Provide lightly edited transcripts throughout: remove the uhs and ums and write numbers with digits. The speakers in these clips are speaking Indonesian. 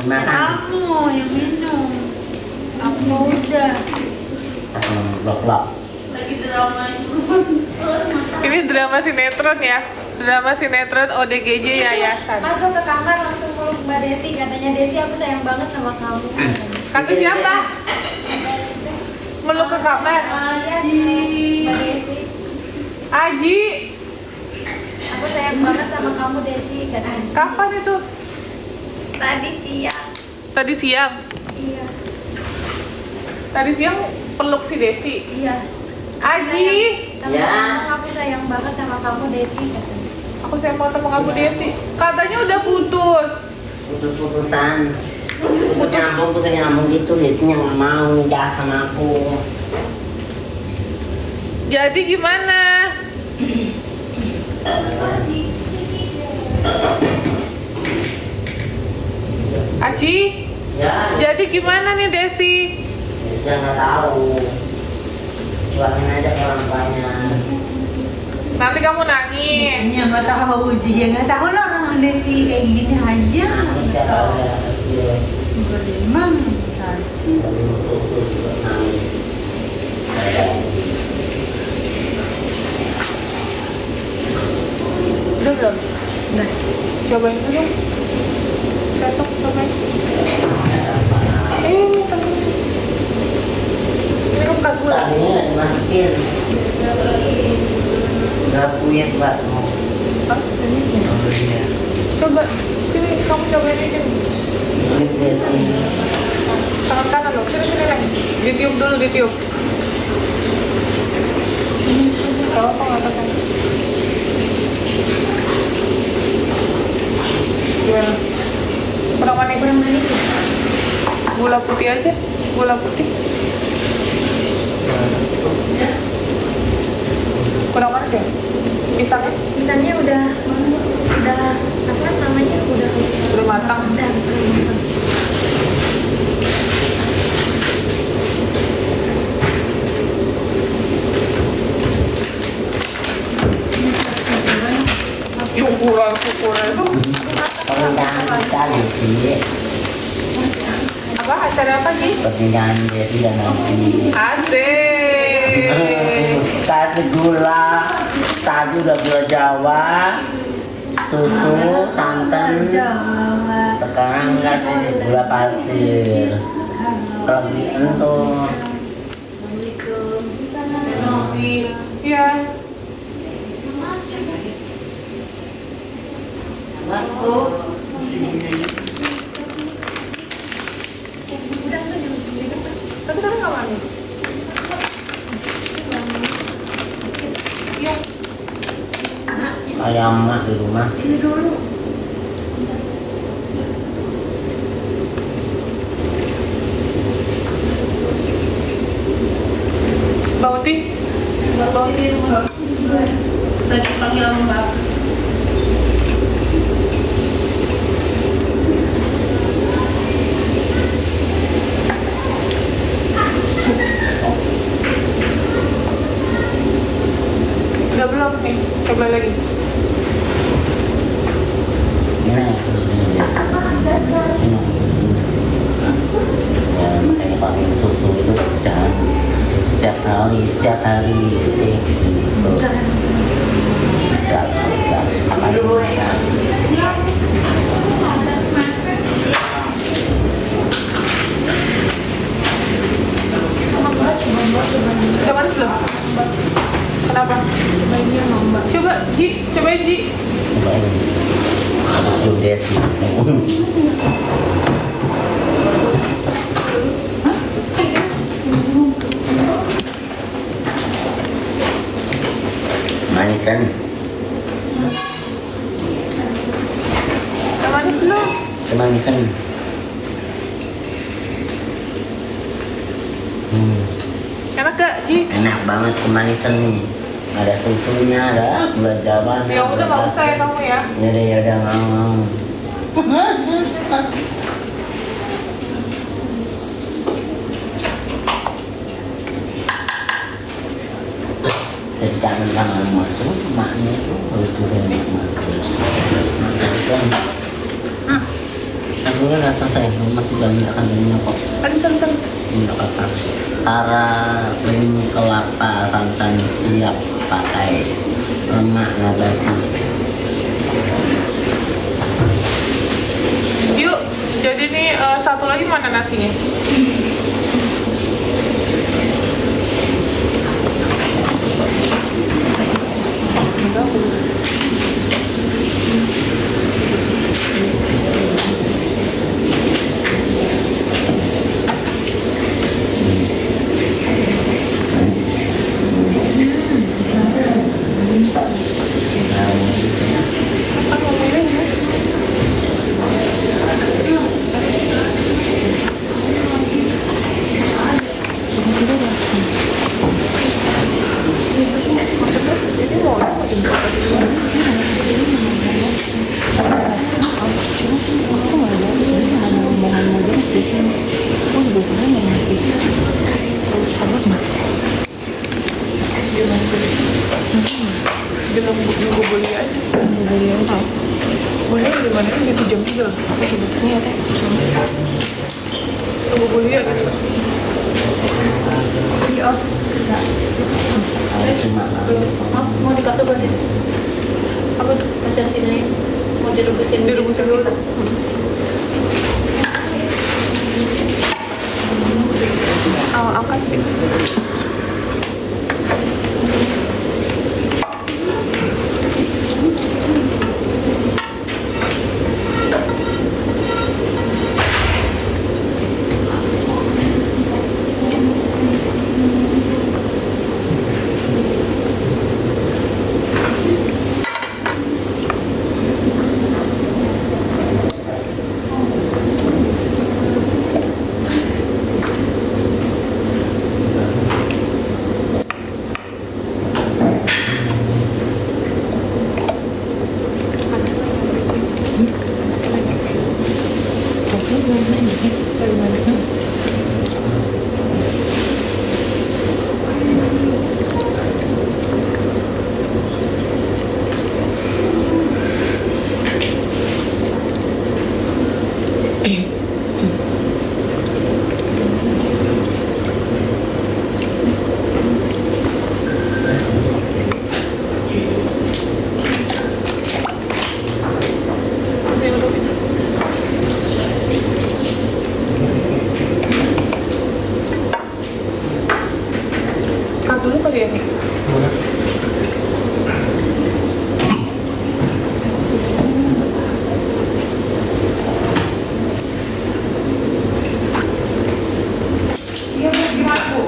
Kamu yang minum. Aku udah. Blok-blok. Lagi drama. Ini drama sinetron ya. Drama sinetron ODGJ Yayasan. Masuk ke kamar langsung peluk Mbak Desi, katanya Desi aku sayang banget sama kamu. Kata siapa? Meluk ke kamar. Iya, Mbak Desi. Aji. Aku sayang banget sama kamu Desi, katanya. Kapan itu? Tadi siang. Tadi siang. Iya. Tadi siang peluk si Desi. Iya. Aji. Sama Ya. kamu, aku sayang banget sama kamu Desi, katanya. Aku sayang banget sama kamu Desi. Katanya udah putus. Putus-putusan. Putus nyambung gitu. Biasanya nggak mau nikah sama aku. Jadi gimana? Aji, Ya. jadi gimana nih Desi? Biasanya nggak tahu. Pulangin aja ke orang tuanya. Nanti kamu nangis. Desinya nggak tahu, Ji ya nggak tahu lah orang Desi kayak gini aja. Nangis tiap hari anak kecil. Beriman saja. Tapi susu juga nangis. Udah belum? Nah, Cobain dulu. Setok, cobain. Ini tunggu sih. Ini kan bekas gula. Tadi nggak dimasukin. Nggak puyet mbak. Hah? Oh iya. Coba, sini kamu cobain ini. Ini Desi. Tangan kanan loh, sini lagi. Ditiup dulu, ditiup. Kalau apa nggak tahu. Gimana? Kurang manis? Kurang manis ya? Gula putih aja, gula putih. Kurang manis ya? Pisangnya? Pisangnya udah apa namanya? Udah matang. Udah matang. Syukuran itu. Pernikahan kita nanti. Apa acara apa Ji? Pernikahan Desi dan nanti. Asik. Kasih gula. Tadi udah gula Jawa. Susu, santan. Sekarang kasih gula pasir. Lebih entus. Iya. masuk. Tapi kan nggak manis. Iya. Ayam mak di rumah. Ini dulu. Mbak Uti. Di rumah tadi panggil Mbak. Udah belum nih? Coba lagi. Ini susunya biasa. Ini. Ya, makanya pakai susu itu jangan setiap hari gitu. Jangan apa dulu ya. Udah manis belum? Kenapa? Coba Ji, cobain Ji. Cobain. Lucu Desi. Manisan. Udah manis belum? Kemanisan. Enak gak Ji? Enak banget kemanisan nih. Ada susunya, ada gula Jawa. Ya udah nggak usah ya kamu ya. Ya udah mau. Jadi kangen sama emak terus emaknya itu harus juga nikmat terus. Aku kan nggak selesai, masih banyak kandungnya kok. Aduh, sorry. Enggak apa-apa. Tara krim kelapa santan siap pakai lemak nabati. Yuk, jadi nih satu lagi mana nasinya? Bilang nunggu beli aja. Boleh di mana? Di jam 3. Apa sebetulnya teh? Tunggu beli aja. Mau dipakai berarti? Apa tuh? Baca sini. Mau direbusin dulu. Angkat deh. Dulu kali ya? Iya, Bu. Gimana, Bu?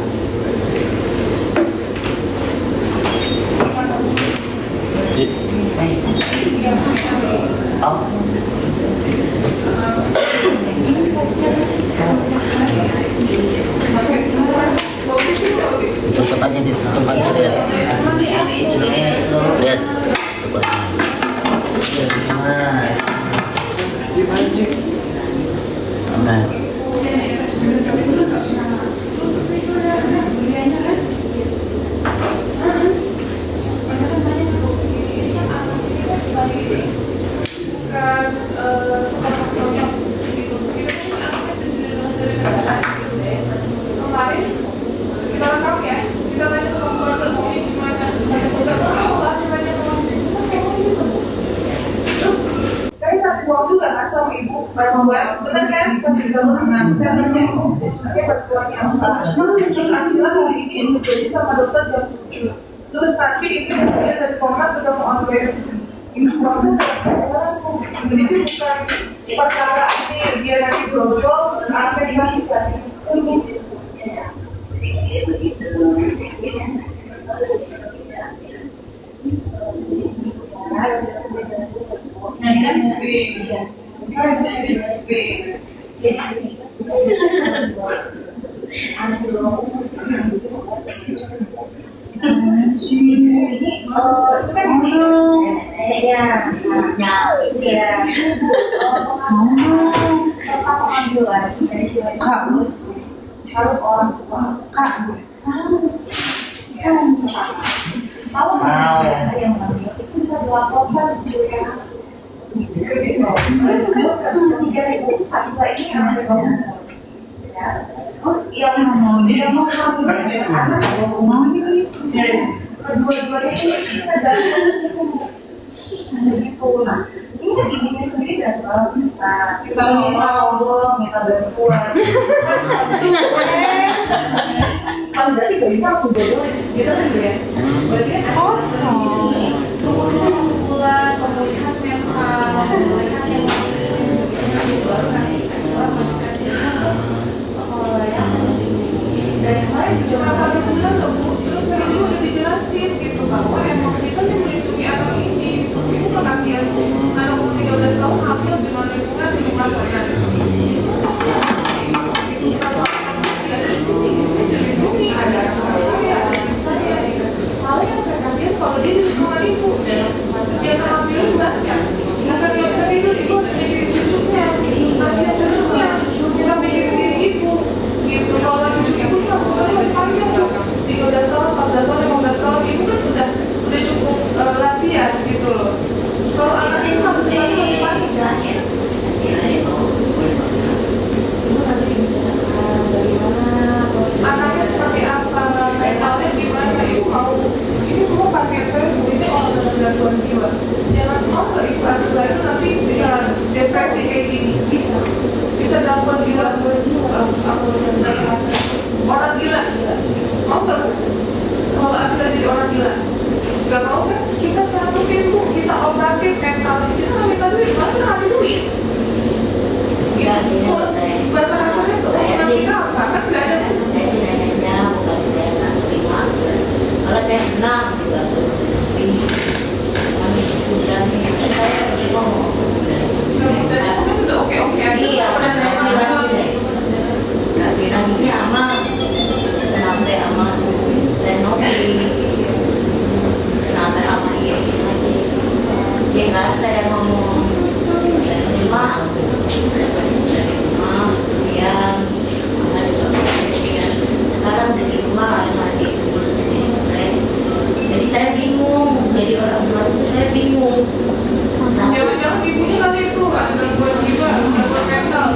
Tutup aja, ditutup aja, Des. Des, tutup aja. Gimana, Ji? Aman. Uang juga kan sama ibu bareng gue pesan kan sampai ke sana saya tanya dia pas uangnya terus Ashila hari ini untuk jadi sama dokter jam 7 terus nanti itu dia dari format sudah mau beres ini proses jadi bukan perkara ini dia nanti brojol terus apa dikasih kan harus orang tua kak tahu yang itu bisa dilaporkan Terus ibu Pak ini yang ya. Terus yang mau dia mau anak mau ini dua-duanya itu bisa jalan terus semua. Begitu. Nah, ini kan ibunya sendiri datang. Nah, kita ngobrol, minta bantuan. Kalau berarti gak bisa langsung bodoh gitu kan ya? Berarti kan kosong. Pemulihan mental, pemulihan yang baru nanti sekolah yang dan yang lain Cuma 1 bulan loh Bu, terus saya juga udah dijelasin gitu bahwa emang kita yang melindungi anak ini. Ibu gak kasihan Bu, anak umur 13 tahun hamil dengan lingkungan di rumah sana. Itu kasihan gitu. Kalau dia ada di sini dilindungi, ada anak saya, ada ibu saya gitu. Malah yang saya kasihan kalau dia di lingkungan ibu dan dia hamil banyak. Bukan dia bisa tidur, ibu harus mikirin cucunya, kasihan cucunya, bukan mikirin diri ibu gitu. Kalau cucu ibu masuk masih panjang dong, 13 tahun, 14 tahun, 15 tahun, ibu kan udah cukup lansia gitu loh. Kalau anak itu masuk masih panjang. Anaknya seperti apa, mentalnya gimana, ibu mau. Ini semua pasien saya Bu, ini orang dengan gangguan jiwa. Jangan mau ke ibu asli itu nanti bisa depresi kayak gini, bisa gangguan jiwa. Aku orang gila, mau nggak Bu? Kalau Asla jadi orang gila, nggak mau kan? Kita sanggutin Bu, kita obatin mental, kita nggak minta duit, malah kita ngasih duit. Gitu, bahasa kasarnya keuntungan kita apa? Kan nggak ada Bu. Saya sih nanyanya bukan saya nggak terima, malah saya senang juga tapi kami sudah saya ngomong Dan aku kan udah oke-oke aja. iya kan saya bilang nggak bilangnya aman kenapa aman saya nopi kenapa aman iya dia nggak saya ngomong saya terima siang sekarang udah di rumah lagi jadi saya bingung jadi orang tua itu saya bingung Jangan-jangan ibunya kali itu ada gangguan jiwa, gangguan mental.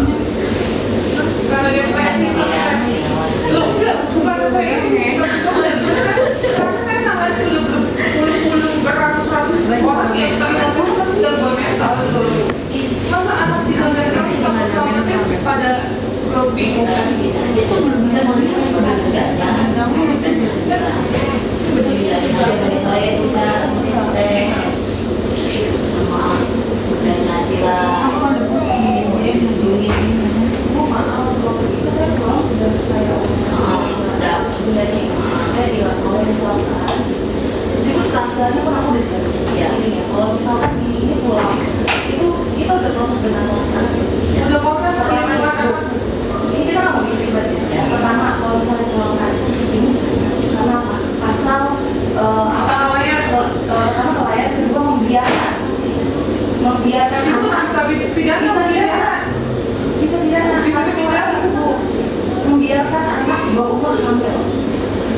Karena depresi, stres. Loh enggak, bukan saya ini, karena saya nangani udah berpuluh-puluh beratus-ratus orang yang terlihat gangguan mental. Masa anak di dalam kami tahun itu pada kebingungan. itu benar-benar saya udah udah ngasih lah saya diwakilkan misalkan itu kasihannya kan aku udah jelasin ya kalau misalkan ini pulang itu kita udah proses dengan Udah komnas perlindungan anak. ini kita nggak mau pribadi ya pertama kalau misalnya celongan ini karena apa pasal pertama kelalaian kedua membiarkan Itu bisa pidana, bisa pidana bisa dipidana Bu. membiarkan anak di bawah umur hamil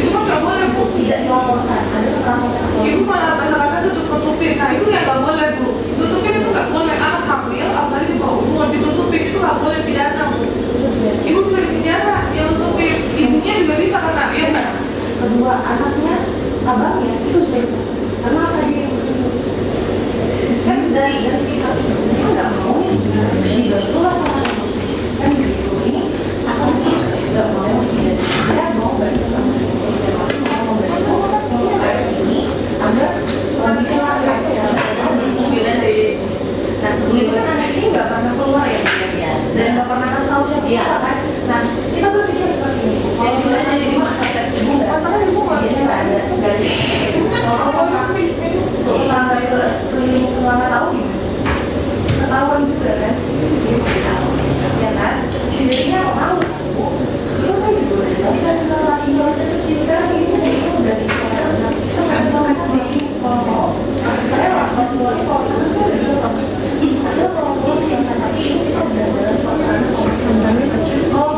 Itu kan nggak boleh Bu. tidak dilaporkan ada kekerasan Ibu malah bahasa-bahasa tutup-tutupin. Nah itu yang nggak boleh Bu. Tutupin itu nggak boleh. Anak hamil, apalagi di bawah umur ditutupin itu nggak boleh pidana Bu. Ibu bisa dipidana, yang tutupin ibunya juga bisa kena, ya nggak? kedua anaknya abangnya itu sudah bisa karena apa dia kan dari kita dia nggak mau dibantu lah sama kan gitu ini asalnya nggak mau dia mau bantu sama dia mau bantu ini agar bisa nah sebelumnya kan anak ini nggak pernah keluar ya dan nggak pernah tahu siapa kan nah kita berpikir seperti ini kalau misalnya jadi masyarakat ibu nggak ada dari kalau masih tetangga itu keliling selama tahun ketahuan juga kan ya kan sendirinya mau itu saya juga udah jelaskan ke laki laki kecil kan itu udah disesuaikan kita nggak bisa seperti kalau saya orang tua kalau saya udah bilang ada kalau yang tapi ini kita udah dalam perkara sebenarnya kecil kalau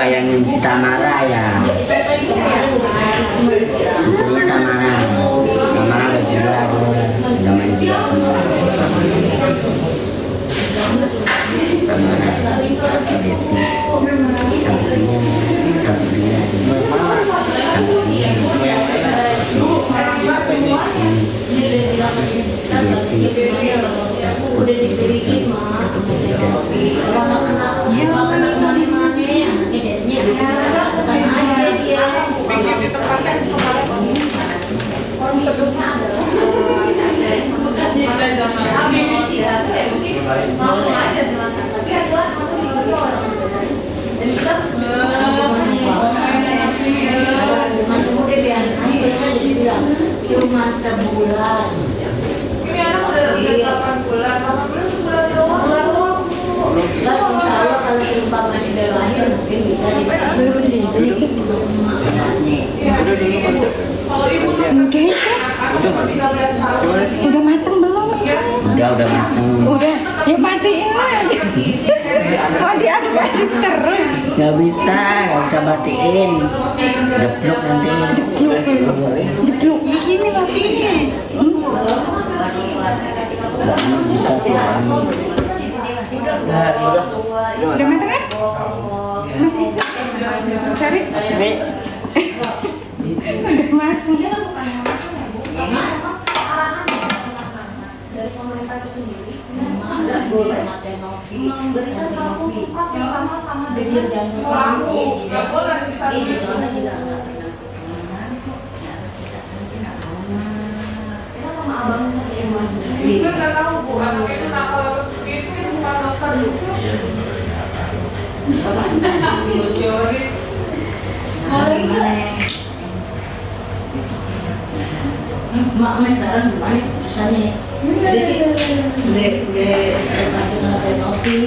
bayangin si Tamara ya. Pokoknya Tamara gak gila dia. Udah main dia semua. Tamara, Desi, cantik dia. Bikin di tempat tes kemarin. Orang sebelumnya adalah tugas di zaman ini. Mau aja silakan. Tapi adalah dan kita cuma sebulan. Ini anak udah 8 bulan, 8 bulan sebulan doang. Kan insya Allah kalau umpamanya dia lahir mungkin bisa diberi. Kalau ibu Udah mateng belum? Udah mateng. Udah, ya matiin lagi. Kok diaduk-aduk terus? Gak bisa matiin. Jeplok nanti. Jeblok begini matiin. Gak bisa tuh. Udah mateng kan? Masih isa. Cari. Udah mateng. Dari pemerintah itu sendiri nggak boleh memberikan satu tempat yang sama-sama dari jangan nggak boleh bisa kita sama abang saja juga nggak tahu bu, anaknya kenapa harus seperti itu kan bukan dokter bu. Mak sekarang gimana urusannya? Udah kasih nasi kopi.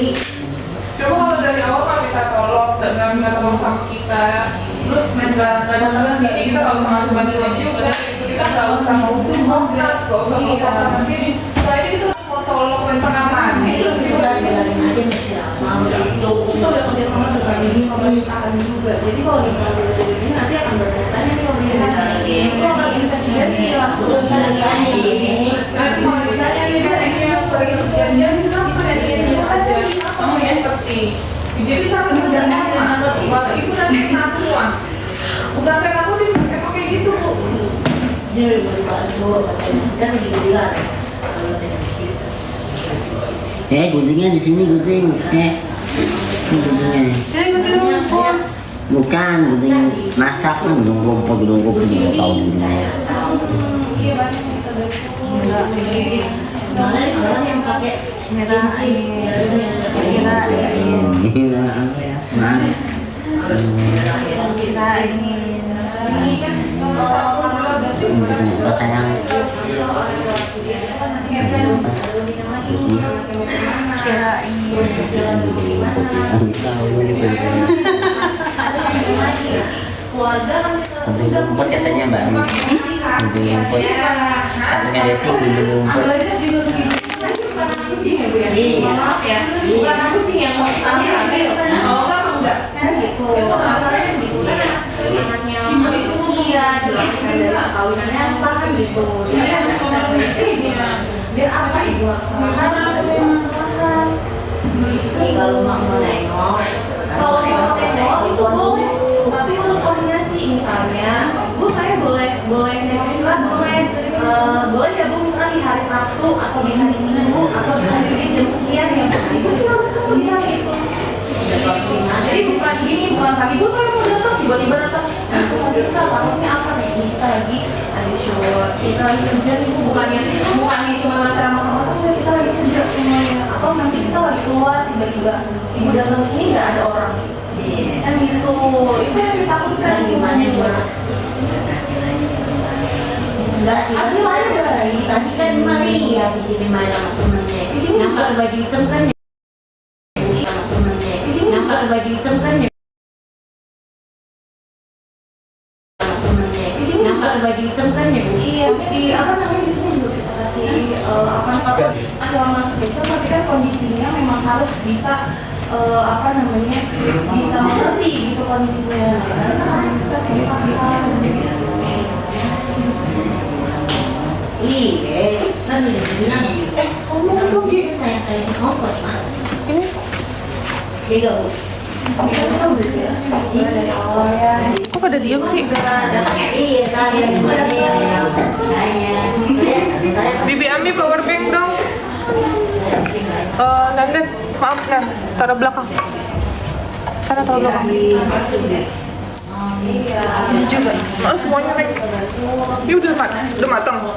Coba kalau dari awal kan kita tolong dan nggak minta tolong sama kita, terus nggak datang ke sini, kita nggak usah ngasih bantuan juga, kita nggak usah mau tugas, nggak usah mau sama sini. Nah ini kita mau tolong dan tengah mandi, terus kita Udah jelasin aja mesti mau itu udah kerja sama dengan ini pemerintahan juga. Jadi kalau misalnya ini nanti akan berkaitan dengan pemerintahan itu akan investigasi langsung ini. nanti kalau ditanya nih kan ini yang sering perjanjian kita bukan ini saja, mau yang penting. Jadi sama kerjasama, bapak ibu nanti kena semua. Bukan saya nakutin, emang kayak gitu bu. Dia berbuat katanya kan dibilang kalau Guntingnya di sini gunting. Ini guntingnya. Jadi gunting rumput. Bukan gunting masak tuh gunting rumput juga tahu guntingnya. Iya banyak yang kita dari mana nih orang yang pakai merah air Gila apa ya? Maaf. kita ini Apa sayang? Di sini. keluarga kan Gunting rumput katanya Mbak. Gunting rumput. Katanya Desi gunting rumput. iya maaf ya bukan kucing yang mau ambil kalau kan enggak kan gitu masalahnya gitu ya anaknya usia jelas dari kawinannya sah kan gitu biar apa ibu karena ada masalah ini kalau mau nengok kalau mau nengok itu boleh tapi harus koordinasi misalnya bu saya boleh nengokin lah boleh ya bu misalnya di hari Sabtu atau di hari Minggu atau di hari sekian jam sekian ya bu itu tinggal ketemu di hari itu jadi bukan gini bukan pagi bu saya mau datang tiba-tiba datang aku nggak bisa takutnya apa nih kita lagi ada show kita lagi kerja nih bu bukannya cuma acara masak-masak enggak kita lagi kerja semuanya atau nanti kita lagi keluar tiba-tiba ibu datang sini nggak ada orang kan gitu itu yang ditakutkan gimana gimana enggak sih asli lain baik tadi kan Maria di sini main sama temennya di sini nampak baju hitam kan ya sama temennya di sini nampak baju hitam kan ya sama temennya di sini nampak baju hitam kan ya iya di apa namanya di sini juga kita kasih apa selama sebentar tapi kan kondisinya memang harus bisa bisa mengerti gitu kondisinya. Ngomong tuh Gi. Ini kok pada diem sih? Bibi Ami power bank dong. Nanti maaf Nan, taruh belakang. Sana taruh belakang. Ini juga. Oh, semuanya Neng. Ini udah matang.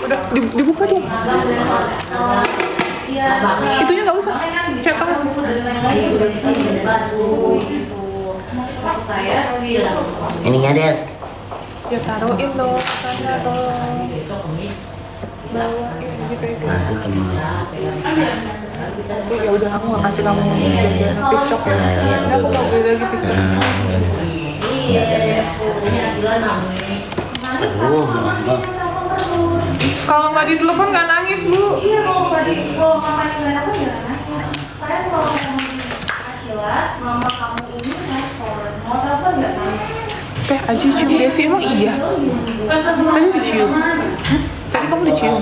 Udah dibuka dong. Itunya nggak usah. Cetak. Ininya deh. Ya taruhin dong, sana dong. Bawain gitu. Nanti temen. Ya udah aku nggak kasih kamu piscok ya. Ya Aku mau beli lagi piscok. Aduh, Allah. Kalau nggak ditelepon nggak nangis Bu. Iya, kalau mamanya nggak aku jangan nangis. Saya selalu ngomong ke Sheila, mama kamu ini nelfon, mau telepon nggak nangis? Teh Aji cium Desi emang iya? Tadi dicium. Tadi kamu dicium?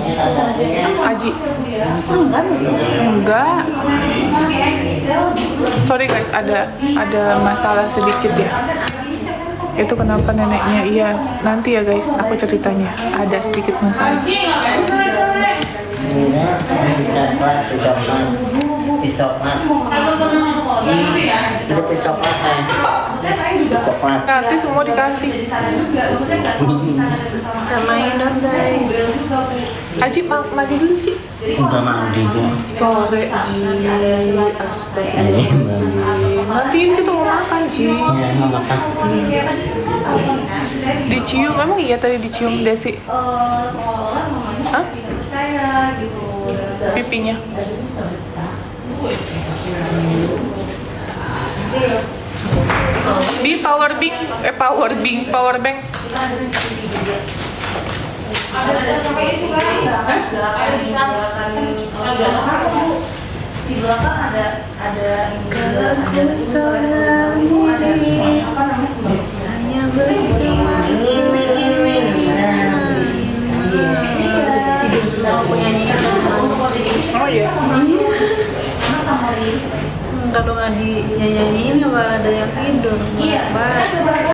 Aji? Enggak. Sorry guys, ada masalah sedikit ya. Itu kenapa neneknya? Iya, nanti ya guys, aku ceritanya. Ada sedikit masalah. Itu coklat kan? Coklat. Nanti semua dikasih. Main dong guys. Aji mandi dulu sih. Udah mandi kok. Sore Ji. Astaga. Ini mandi. Nanti kita mau makan Ji. Ya, mau makan. Dicium, emang iya tadi dicium Desi? Hah? Pipinya. Di power bank. Di belakang ada Kalau seorang diri hanya tidur sedang penyanyi. Oh iya. Kalau nggak dinyanyiin malah ada yang tidur. Iya.